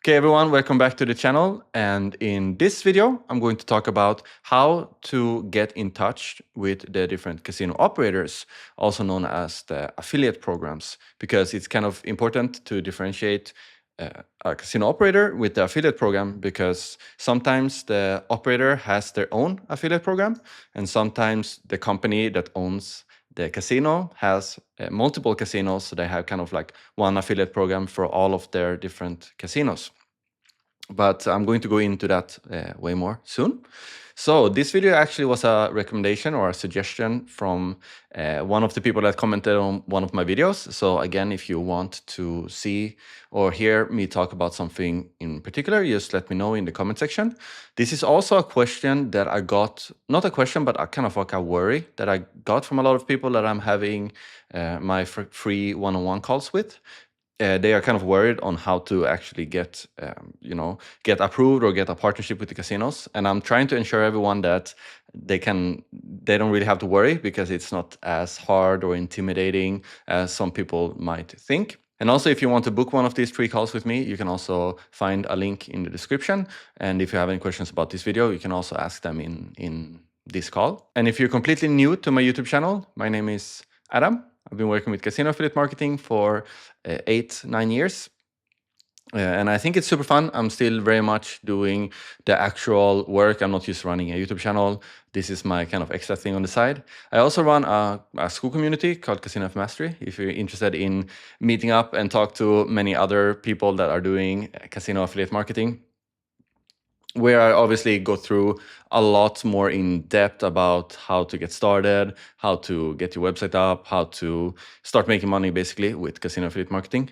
Okay, everyone, welcome back to the channel. And in this video, I'm going to talk about how to get in touch with the different casino operators, also known as the affiliate programs, because it's kind of important to differentiate a casino operator with the affiliate program, because sometimes the operator has their own affiliate program, and sometimes the company that owns the casino has multiple casinos, so they have kind of like one affiliate program for all of their different casinos. But I'm going to go into that way more soon. So this video actually was a recommendation or a suggestion from one of the people that commented on one of my videos. So again, if you want to see or hear me talk about something in particular, just let me know in the comment section. This is also a question that I got, not a question, but a kind of like a worry that I got from a lot of people that I'm having my free one-on-one calls with. They are kind of worried on how to actually get approved or get a partnership with the casinos. And I'm trying to ensure everyone that they don't really have to worry, because it's not as hard or intimidating as some people might think. And also, if you want to book one of these 3 calls with me, you can also find a link in the description. And if you have any questions about this video, you can also ask them in this call. And if you're completely new to my YouTube channel, my name is Adam. I've been working with casino affiliate marketing for 8-9 years. And I think it's super fun. I'm still very much doing the actual work. I'm not just running a YouTube channel. This is my kind of extra thing on the side. I also run a school community called CasinoAffMastery. If you're interested in meeting up and talk to many other people that are doing casino affiliate marketing, where I obviously go through a lot more in depth about how to get started, how to get your website up, how to start making money basically with casino affiliate marketing.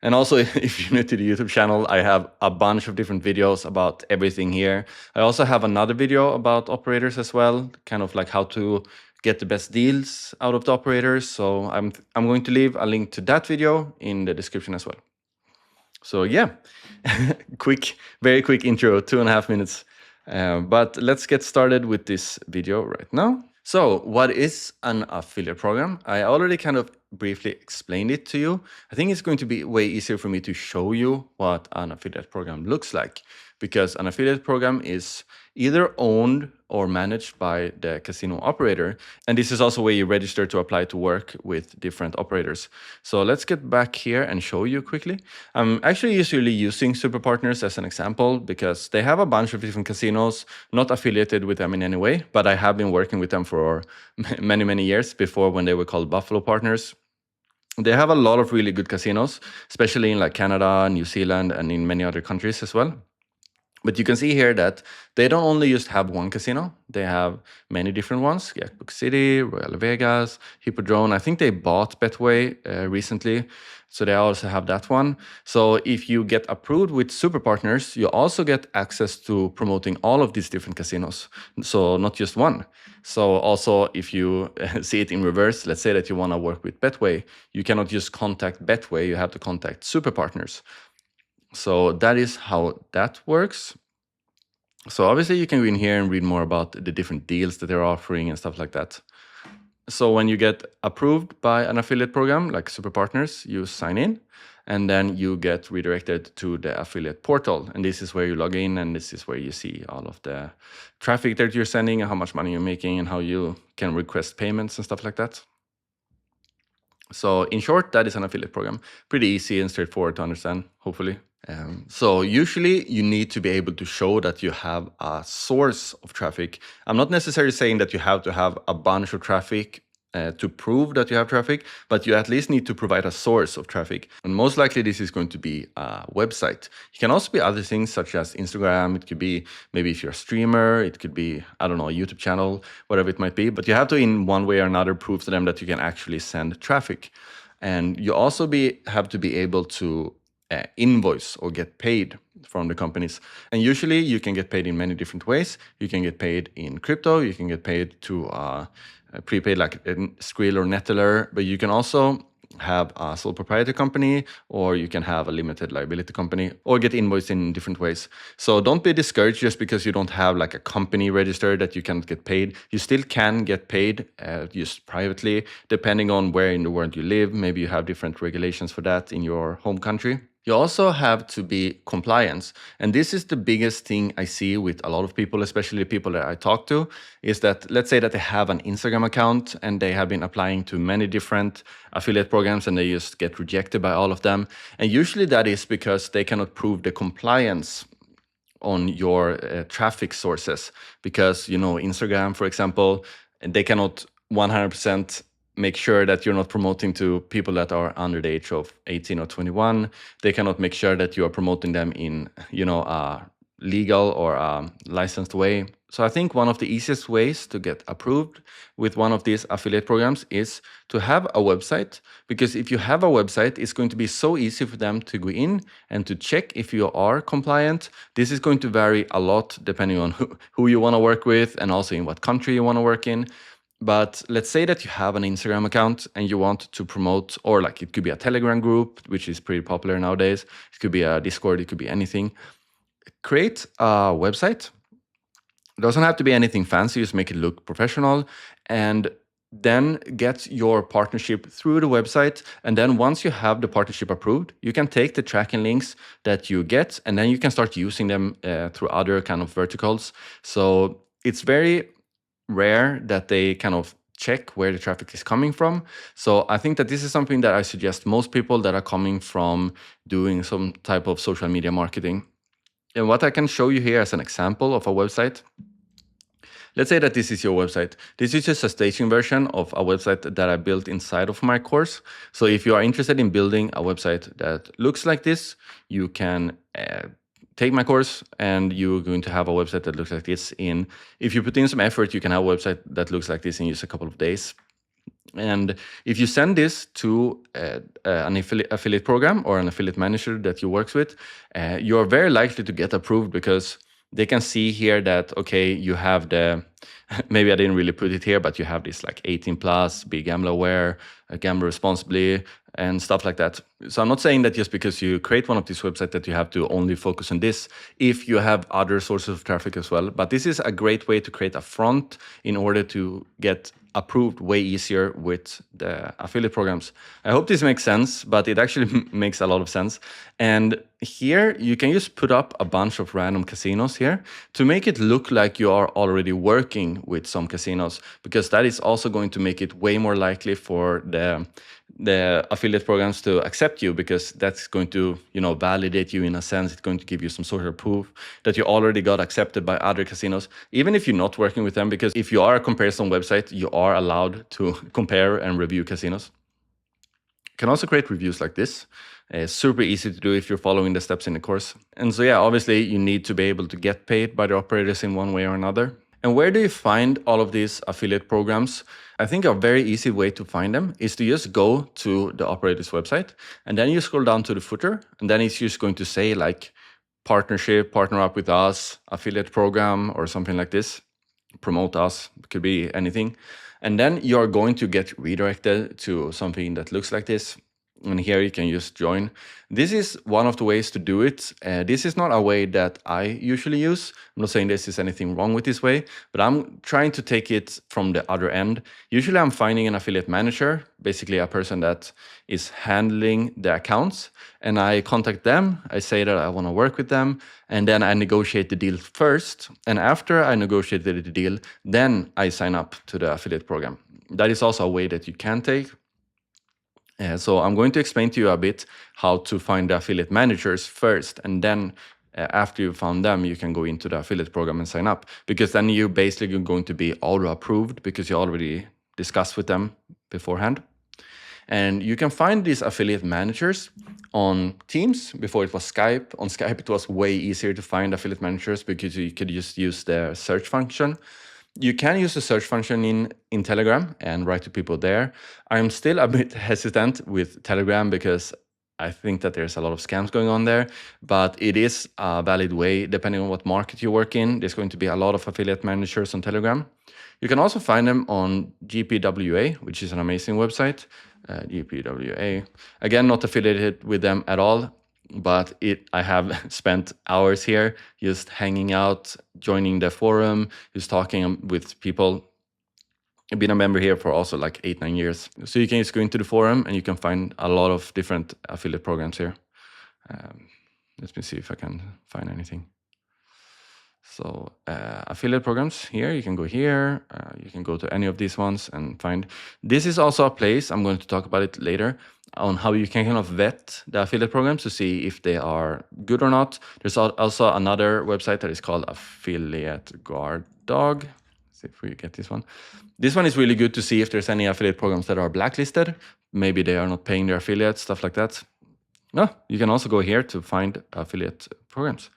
And also, if you're new to the YouTube channel, I have a bunch of different videos about everything here. I also have another video about operators as well, kind of like how to get the best deals out of the operators. So I'm going to leave a link to that video in the description as well. So yeah, very quick intro, 2.5 minutes. But let's get started with this video right now. So what is an affiliate program? I already kind of briefly explained it to you. I think it's going to be way easier for me to show you what an affiliate program looks like, because an affiliate program is either owned or managed by the casino operator. And this is also where you register to apply to work with different operators. So let's get back here and show you quickly. I'm actually usually using Super Partners as an example, because they have a bunch of different casinos, not affiliated with them in any way, but I have been working with them for many, many years before, when they were called Buffalo Partners. They have a lot of really good casinos, especially in like Canada, New Zealand, and in many other countries as well. But you can see here that they don't only just have one casino, they have many different ones. Jackbox City, Royal Vegas, Hippodrome. I think they bought Betway recently, so they also have that one. So if you get approved with Super Partners, you also get access to promoting all of these different casinos, so not just one. So also, if you see it in reverse, let's say that you want to work with Betway, you cannot just contact Betway, you have to contact Super Partners. So that is how that works. So obviously you can go in here and read more about the different deals that they're offering and stuff like that. So when you get approved by an affiliate program like Super Partners, you sign in, and then you get redirected to the affiliate portal. And this is where you log in, and this is where you see all of the traffic that you're sending and how much money you're making and how you can request payments and stuff like that. So in short, that is an affiliate program. Pretty easy and straightforward to understand, hopefully. So usually you need to be able to show that you have a source of traffic. I'm not necessarily saying that you have to have a bunch of traffic to prove that you have traffic, but you at least need to provide a source of traffic. And most likely this is going to be a website. It can also be other things such as Instagram. It could be maybe if you're a streamer, it could be, I don't know, a YouTube channel, whatever it might be. But you have to, in one way or another, prove to them that you can actually send traffic. And you also have to be able to invoice or get paid from the companies. And usually you can get paid in many different ways. You can get paid in crypto, you can get paid to prepaid like Skrill or Neteller, but you can also have a sole proprietor company, or you can have a limited liability company, or get invoiced in different ways. So don't be discouraged just because you don't have like a company registered that you can't get paid. You still can get paid just privately, depending on where in the world you live. Maybe you have different regulations for that in your home country. You also have to be compliant. And this is the biggest thing I see with a lot of people, especially people that I talk to, is that let's say that they have an Instagram account and they have been applying to many different affiliate programs and they just get rejected by all of them. And usually that is because they cannot prove the compliance on your traffic sources, because Instagram, for example, they cannot 100% make sure that you're not promoting to people that are under the age of 18 or 21. They cannot make sure that you are promoting them in a legal or a licensed way. So I think one of the easiest ways to get approved with one of these affiliate programs is to have a website, because if you have a website, it's going to be so easy for them to go in and to check if you are compliant. This is going to vary a lot depending on who you want to work with and also in what country you want to work in. But let's say that you have an Instagram account and you want to promote, or like it could be a Telegram group, which is pretty popular nowadays. It could be a Discord, it could be anything. Create a website. It doesn't have to be anything fancy, just make it look professional, and then get your partnership through the website. And then once you have the partnership approved, you can take the tracking links that you get and then you can start using them through other kind of verticals. So it's very rare that they kind of check where the traffic is coming from. So I think that this is something that I suggest most people that are coming from doing some type of social media marketing. And what I can show you here as an example of a website. Let's say that this is your website. This is just a staging version of a website that I built inside of my course. So if you are interested in building a website that looks like this, you can take my course and you're going to have a website that looks like this if you put in some effort, you can have a website that looks like this in just a couple of days. And if you send this to an affiliate program or an affiliate manager that you work with, you are very likely to get approved, because they can see here that, okay, you have maybe I didn't really put it here, but you have this like 18 plus, be gambler aware, gamble responsibly, and stuff like that. So I'm not saying that just because you create one of these websites that you have to only focus on this, if you have other sources of traffic as well. But this is a great way to create a front in order to get approved way easier with the affiliate programs. I hope this makes sense, but it actually makes a lot of sense. And here you can just put up a bunch of random casinos here to make it look like you are already working with some casinos, because that is also going to make it way more likely for the affiliate programs to accept you, because that's going to validate you in a sense. It's going to give you some sort of proof that you already got accepted by other casinos, even if you're not working with them, because if you are a comparison website, you are allowed to compare and review casinos. You can also create reviews like this. It's super easy to do if you're following the steps in the course. And so yeah, obviously you need to be able to get paid by the operators in one way or another. And where do you find all of these affiliate programs? I think a very easy way to find them is to just go to the operator's website, and then you scroll down to the footer, and then it's just going to say like partnership, partner up with us, affiliate program, or something like this. Promote us, it could be anything. And then you're going to get redirected to something that looks like this. And here you can just join. This is one of the ways to do it. This is not a way that I usually use. I'm not saying this is anything wrong with this way, but I'm trying to take it from the other end. Usually I'm finding an affiliate manager, basically a person that is handling the accounts, and I contact them. I say that I want to work with them, and then I negotiate the deal first. And after I negotiated the deal, then I sign up to the affiliate program. That is also a way that you can take. So I'm going to explain to you a bit how to find the affiliate managers first, and then after you found them, you can go into the affiliate program and sign up, because then you're basically going to be auto approved because you already discussed with them beforehand. And you can find these affiliate managers on Teams. Before it was Skype. On Skype, it was way easier to find affiliate managers because you could just use the search function. You can use the search function in Telegram and write to people there. I'm still a bit hesitant with Telegram because I think that there's a lot of scams going on there, but it is a valid way depending on what market you work in. There's going to be a lot of affiliate managers on Telegram. You can also find them on GPWA, which is an amazing website. GPWA, again, not affiliated with them at all, but I have spent hours here just hanging out, joining the forum, just talking with people. I've been a member here for also like 8-9 years. So you can just go into the forum and you can find a lot of different affiliate programs here. Let me see if I can find anything. So affiliate programs here, you can go here, you can go to any of these ones and find. This is also a place, I'm going to talk about it later, on how you can kind of vet the affiliate programs to see if they are good or not. There's also another website that is called Affiliate Guard Dog. Let's see if we get this one. This one is really good to see if there's any affiliate programs that are blacklisted. Maybe they are not paying their affiliates, stuff like that. No, you can also go here to find affiliate programs.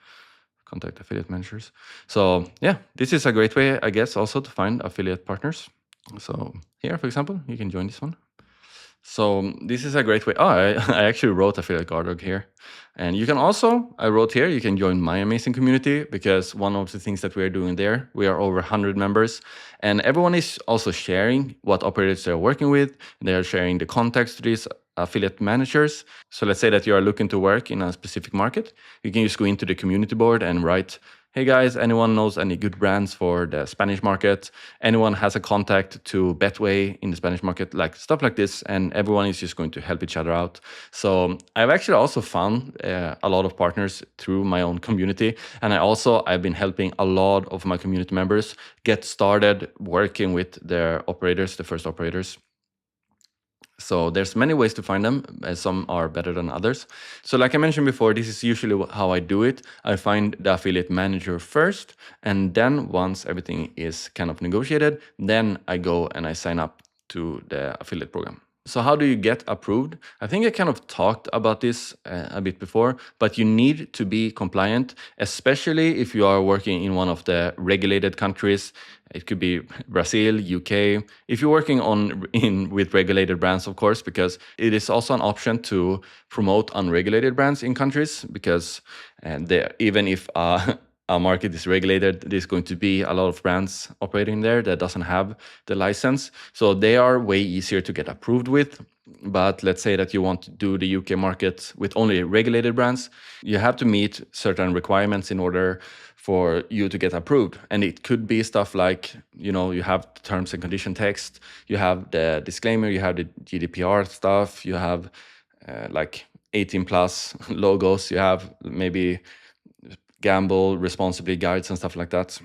Contact affiliate managers. So yeah, this is a great way, I guess, also to find affiliate partners. So here, for example, you can join this one. So this is a great way. Oh, I actually wrote affiliate guard dog here. And you can also, I wrote here, you can join my amazing community, because one of the things that we are doing there, we are over 100 members, and everyone is also sharing what operators they're working with. They are sharing the contacts to these affiliate managers. So let's say that you are looking to work in a specific market. You can just go into the community board and write, hey guys, anyone knows any good brands for the Spanish market? Anyone has a contact to Betway in the Spanish market? Like stuff like this, and everyone is just going to help each other out. So I've actually also found a lot of partners through my own community, and I've been helping a lot of my community members get started working with their operators, the first operators. So there's many ways to find them. Some are better than others. So like I mentioned before, this is usually how I do it. I find the affiliate manager first, and then once everything is kind of negotiated, then I go and I sign up to the affiliate program. So how do you get approved? I think I kind of talked about this a bit before, but you need to be compliant, especially if you are working in one of the regulated countries. It could be Brazil, UK. If you're working with regulated brands, of course, because it is also an option to promote unregulated brands in countries, because even if a market is regulated, there's going to be a lot of brands operating there that doesn't have the license. So they are way easier to get approved with. But let's say that you want to do the UK market with only regulated brands, you have to meet certain requirements in order for you to get approved. And it could be stuff like, you have the terms and condition text, you have the disclaimer, you have the GDPR stuff, you have like 18 plus logos, you have maybe gamble responsibly guides and stuff like that.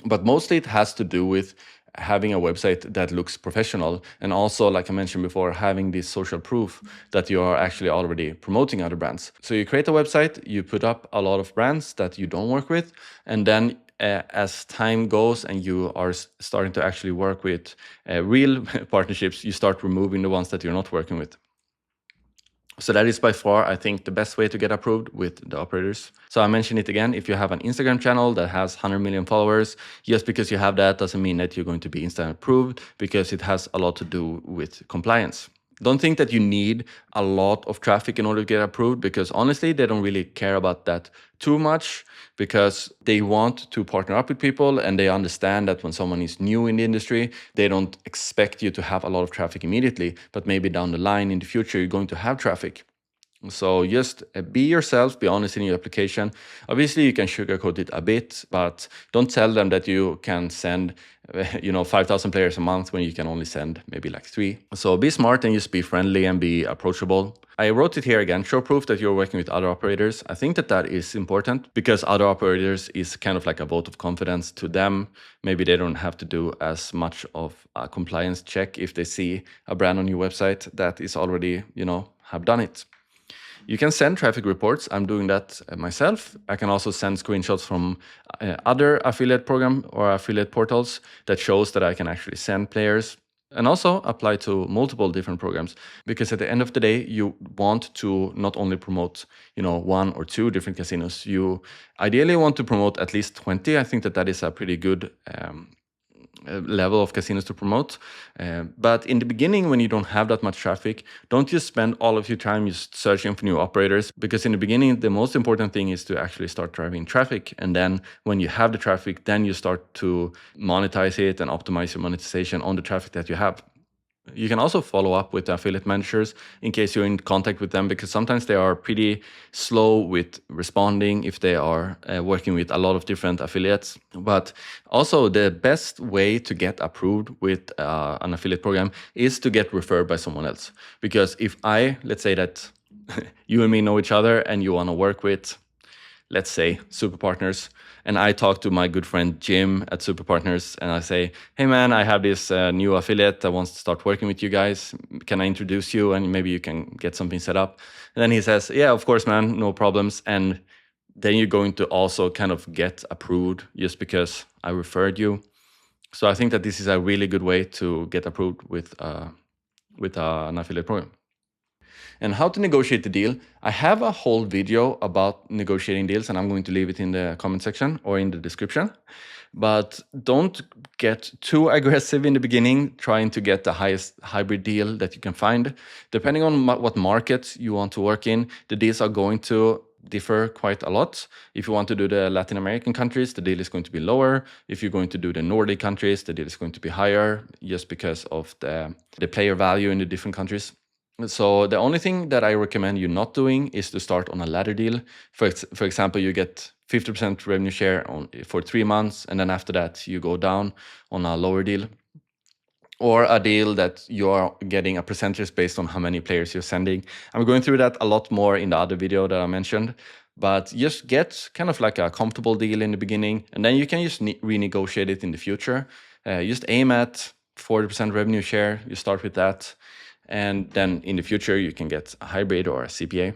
But mostly it has to do with having a website that looks professional, and also, like I mentioned before, having this social proof that you are actually already promoting other brands. So you create a website, you put up a lot of brands that you don't work with, and then as time goes and you are starting to actually work with real partnerships, you start removing the ones that you're not working with. So that is by far, I think, the best way to get approved with the operators. So I mention it again, if you have an Instagram channel that has 100 million followers, just because you have that doesn't mean that you're going to be instant approved, because it has a lot to do with compliance. Don't think that you need a lot of traffic in order to get approved, because honestly, they don't really care about that too much, because they want to partner up with people and they understand that when someone is new in the industry, they don't expect you to have a lot of traffic immediately, but maybe down the line in the future, you're going to have traffic. So just be yourself, be honest in your application. Obviously, you can sugarcoat it a bit, but don't tell them that you can send 5,000 players a month when you can only send maybe like 3. So be smart and just be friendly and be approachable. I wrote it here again, show proof that you're working with other operators. I think that is important, because other operators is kind of like a vote of confidence to them. Maybe they don't have to do as much of a compliance check if they see a brand on your website that is already, have done it. You can send traffic reports. I'm doing that myself. I can also send screenshots from other affiliate program or affiliate portals that shows that I can actually send players, and also apply to multiple different programs, because at the end of the day, you want to not only promote, 1 or 2 different casinos. You ideally want to promote at least 20. I think that is a pretty good level of casinos to promote. But in the beginning, when you don't have that much traffic, don't just spend all of your time just searching for new operators, because in the beginning, the most important thing is to actually start driving traffic. And then when you have the traffic, then you start to monetize it and optimize your monetization on the traffic that you have. You can also follow up with the affiliate managers in case you're in contact with them, because sometimes they are pretty slow with responding if they are working with a lot of different affiliates. But also, the best way to get approved with an affiliate program is to get referred by someone else. Because if let's say that you and me know each other and you want to work with, let's say, Super Partners. And I talk to my good friend Jim at Super Partners and I say, hey man, I have this new affiliate that wants to start working with you guys. Can I introduce you and maybe you can get something set up? And then he says, yeah, of course, man, no problems. And then you're going to also kind of get approved just because I referred you. So I think that this is a really good way to get approved with an affiliate program. And how to negotiate the deal. I have a whole video about negotiating deals and I'm going to leave it in the comment section or in the description. But don't get too aggressive in the beginning, trying to get the highest hybrid deal that you can find. Depending on what market you want to work in, the deals are going to differ quite a lot. If you want to do the Latin American countries, the deal is going to be lower. If you're going to do the Nordic countries, the deal is going to be higher just because of the player value in the different countries. So the only thing that I recommend you not doing is to start on a ladder deal. For example, you get 50% revenue share for 3 months, and then after that you go down on a lower deal. Or a deal that you are getting a percentage based on how many players you're sending. I'm going through that a lot more in the other video that I mentioned. But just get kind of like a comfortable deal in the beginning, and then you can just renegotiate it in the future. Just aim at 40% revenue share. You start with that. And then in the future, you can get a hybrid or a CPA.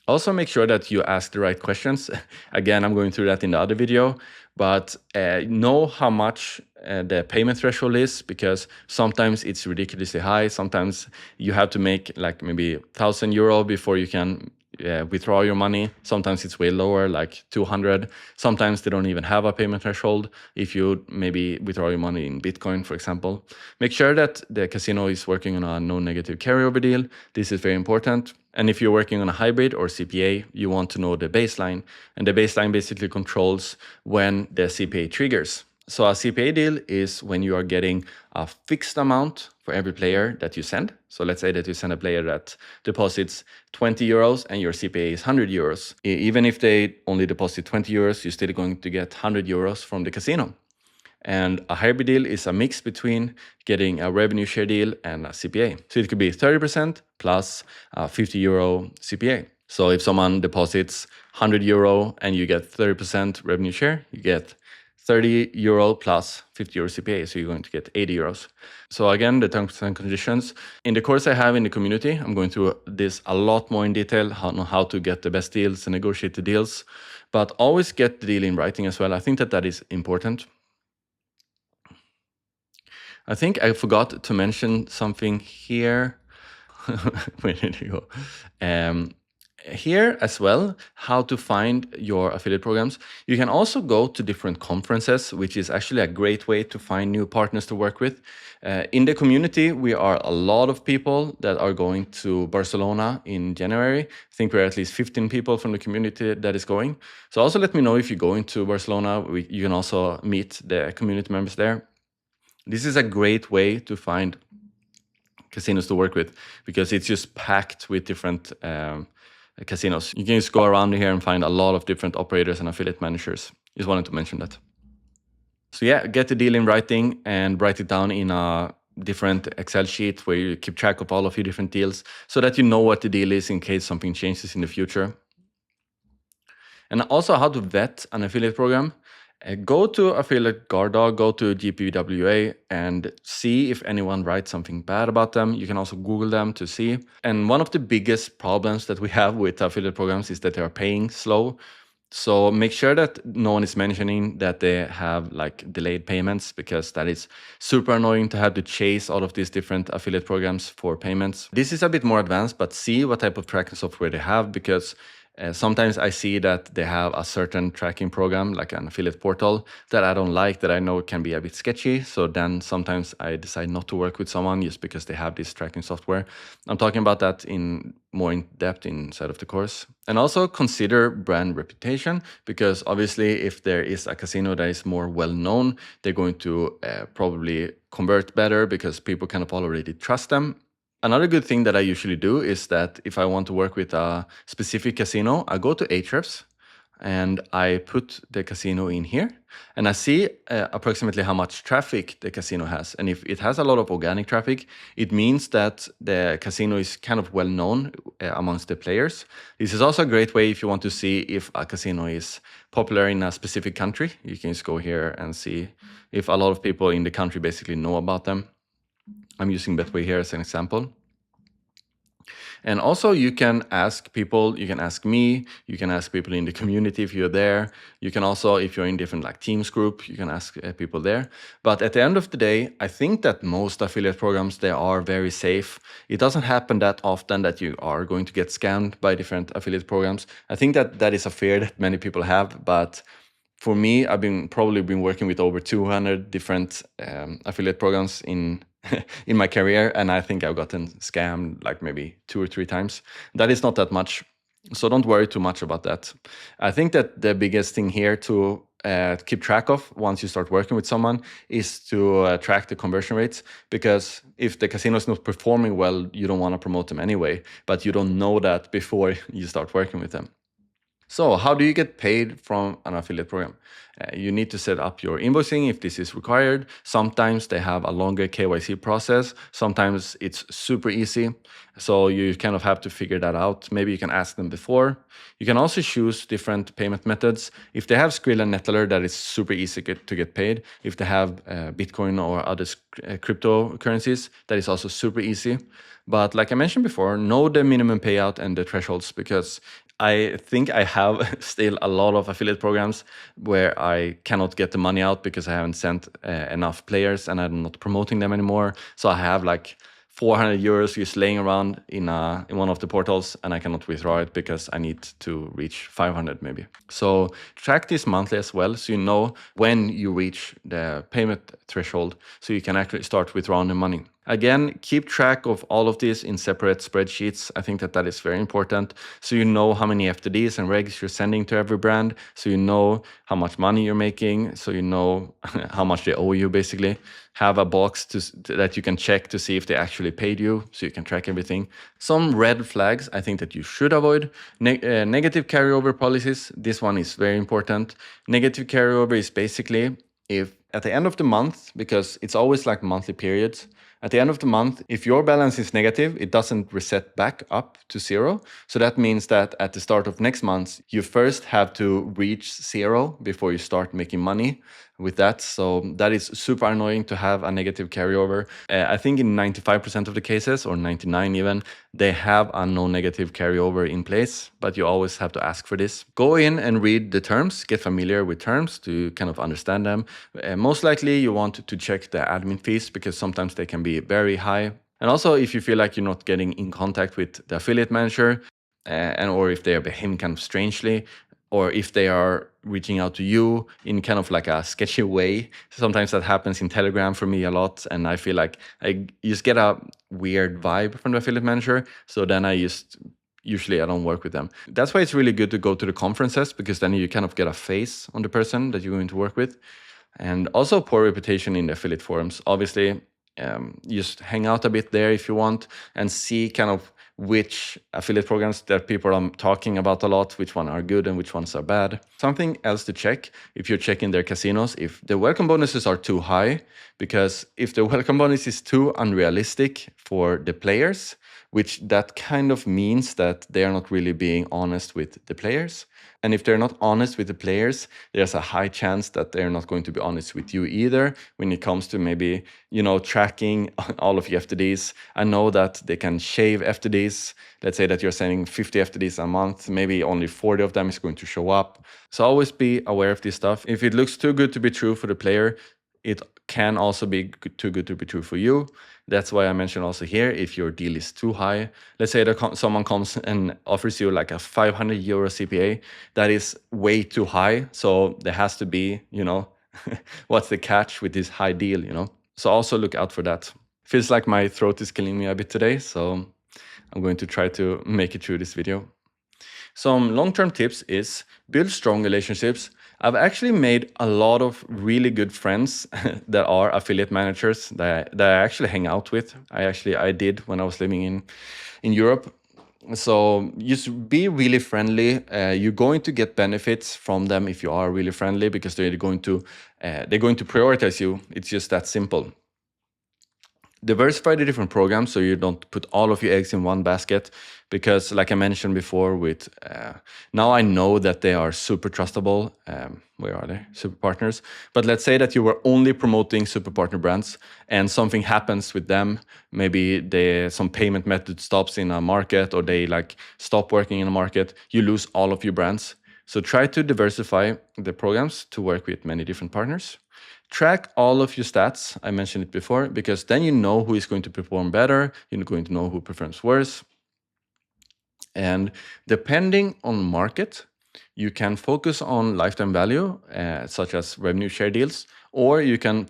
Also make sure that you ask the right questions. Again, I'm going through that in the other video, but know how much the payment threshold is, because sometimes it's ridiculously high. Sometimes you have to make like maybe €1,000 before you can withdraw your money. Sometimes it's way lower, like 200. Sometimes they don't even have a payment threshold if you maybe withdraw your money in Bitcoin, for example. Make sure that the casino is working on a no negative carryover deal. This is very important. And if you're working on a hybrid or CPA, you want to know the baseline. And the baseline basically controls when the CPA triggers. So a CPA deal is when you are getting a fixed amount for every player that you send. So let's say that you send a player that deposits €20 and your CPA is €100. Even if they only deposit €20, you're still going to get €100 from the casino. And a hybrid deal is a mix between getting a revenue share deal and a CPA. So it could be 30% plus a €50 CPA. So if someone deposits €100 and you get 30% revenue share, you get €30 plus €50 CPA, so you're going to get €80. So again, the terms and conditions. In the course I have in the community, I'm going through this a lot more in detail, how to get the best deals and negotiate the deals. But always get the deal in writing as well. I think that is important. I think I forgot to mention something here. Where did you go? Here as well, how to find your affiliate programs. You can also go to different conferences, which is actually a great way to find new partners to work with. In the community, we are a lot of people that are going to Barcelona in January. I think we're at least 15 people from the community that is going. So also let me know if you're going to Barcelona. You can also meet the community members there. This is a great way to find casinos to work with, because it's just packed with different casinos. You can just go around here and find a lot of different operators and affiliate managers. Just wanted to mention that. So yeah, get the deal in writing and write it down in a different Excel sheet where you keep track of all of your different deals so that you know what the deal is in case something changes in the future. And also how to vet an affiliate program. Go to Affiliate Guard Dog, go to GPWA and see if anyone writes something bad about them. You can also Google them to see. And one of the biggest problems that we have with affiliate programs is that they are paying slow. So make sure that no one is mentioning that they have like delayed payments, because that is super annoying to have to chase all of these different affiliate programs for payments. This is a bit more advanced, but see what type of tracking software they have, because sometimes I see that they have a certain tracking program, like an affiliate portal, that I don't like, that I know can be a bit sketchy. So then sometimes I decide not to work with someone just because they have this tracking software. I'm talking about that more in depth inside of the course. And also consider brand reputation, because obviously if there is a casino that is more well known, they're going to probably convert better because people kind of already trust them. Another good thing that I usually do is that if I want to work with a specific casino, I go to Ahrefs. and I put the casino in here, and I see approximately how much traffic the casino has. And if it has a lot of organic traffic, it means that the casino is kind of well known amongst the players. This is also a great way if you want to see if a casino is popular in a specific country. You can just go here and see if a lot of people in the country basically know about them. I'm using Betway here as an example. And also you can ask people, you can ask me, you can ask people in the community if you're there. You can also, if you're in different like Teams group, you can ask people there. But at the end of the day, I think that most affiliate programs, they are very safe. It doesn't happen that often that you are going to get scammed by different affiliate programs. I think that that is a fear that many people have, but for me, I've probably been working with over 200 different affiliate programs in in my career, and I think I've gotten scammed like maybe 2 or 3 times. That is not that much, so don't worry too much about that. I think that the biggest thing here to keep track of once you start working with someone is to track the conversion rates, because if the casino is not performing well, you don't want to promote them anyway, but you don't know that before you start working with them. So how do you get paid from an affiliate program? You need to set up your invoicing if this is required. Sometimes they have a longer KYC process. Sometimes it's super easy. So you kind of have to figure that out. Maybe you can ask them before. You can also choose different payment methods. If they have Skrill and Neteller, that is super easy to get paid. If they have Bitcoin or other cryptocurrencies, that is also super easy. But like I mentioned before, know the minimum payout and the thresholds, because I think I have still a lot of affiliate programs where I cannot get the money out because I haven't sent enough players and I'm not promoting them anymore. So I have like 400 euros just laying around in one of the portals, and I cannot withdraw it because I need to reach 500 maybe. So track this monthly as well, so you know when you reach the payment threshold, so you can actually start withdrawing the money. Again, keep track of all of this in separate spreadsheets. I think that that is very important. So you know how many FTDs and regs you're sending to every brand. So you know how much money you're making. So you know how much they owe you, basically. Have a box that you can check to see if they actually paid you, so you can track everything. Some red flags I think that you should avoid. Negative carryover policies. This one is very important. Negative carryover is basically if at the end of the month, because it's always like monthly periods, at the end of the month, if your balance is negative, it doesn't reset back up to 0. So that means that at the start of next month, you first have to reach 0 before you start making money with that. So that is super annoying to have a negative carryover. I think in 95% of the cases, or 99 even, they have a no negative carryover in place, but you always have to ask for this. Go in and read the terms, get familiar with terms to kind of understand them. Most likely you want to check the admin fees, because sometimes they can be very high. And also if you feel like you're not getting in contact with the affiliate manager, or if they are behaving kind of strangely, or if they are reaching out to you in kind of like a sketchy way. Sometimes that happens in Telegram for me a lot, and I feel like I just get a weird vibe from the affiliate manager. So then usually I don't work with them. That's why it's really good to go to the conferences, because then you kind of get a face on the person that you're going to work with. And also poor reputation in the affiliate forums. Obviously, just hang out a bit there if you want and see kind of which affiliate programs that people are talking about a lot, which ones are good and which ones are bad. Something else to check if you're checking their casinos, if the welcome bonuses are too high, because if the welcome bonus is too unrealistic for the players, which that kind of means that they are not really being honest with the players. And if they're not honest with the players, there's a high chance that they're not going to be honest with you either when it comes to maybe, tracking all of your FTDs. I know that they can shave FTDs. Let's say that you're sending 50 FTDs a month, maybe only 40 of them is going to show up. So always be aware of this stuff. If it looks too good to be true for the player, it can also be too good to be true for you. That's why I mentioned also here, if your deal is too high, let's say that someone comes and offers you like a 500 euro CPA, that is way too high. So there has to be, what's the catch with this high deal, So also look out for that. Feels like my throat is killing me a bit today, so I'm going to try to make it through this video. Some long-term tips is build strong relationships. I've actually made a lot of really good friends that are affiliate managers that I actually hang out with. I did when I was living in Europe. So just be really friendly. You're going to get benefits from them if you are really friendly, because they're going to prioritize you. It's just that simple. Diversify the different programs so you don't put all of your eggs in one basket, because like I mentioned before, with now I know that they are super trustable. Where are they? Super partners. But let's say that you were only promoting super partner brands and something happens with them. Maybe some payment method stops in a market, or they like stop working in a market. You lose all of your brands. So try to diversify the programs to work with many different partners. Track all of your stats. I mentioned it before, because then you know who is going to perform better. You're going to know who performs worse. And depending on market, you can focus on lifetime value, such as revenue share deals, or you can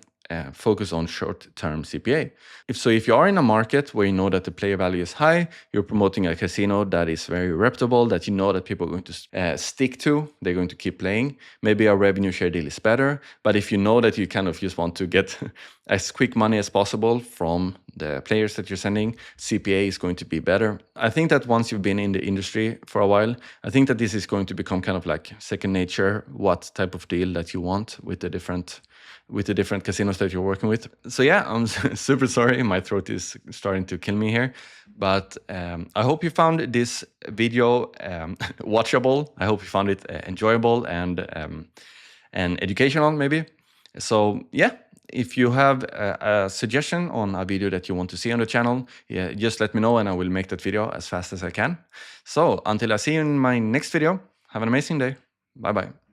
focus on short-term CPA. If you are in a market where you know that the player value is high, you're promoting a casino that is very reputable, that you know that people are going to stick to, they're going to keep playing, maybe a revenue share deal is better. But if you know that you kind of just want to get as quick money as possible from the players that you're sending, CPA is going to be better. I think that once you've been in the industry for a while, I think that this is going to become kind of like second nature, what type of deal that you want with the different casinos that you're working with. So yeah, I'm super sorry, my throat is starting to kill me here, but I hope you found this video watchable. I hope you found it enjoyable and educational maybe. So yeah, if you have a suggestion on a video that you want to see on the channel, yeah, just let me know and I will make that video as fast as I can. So until I see you in my next video, have an amazing day. Bye bye.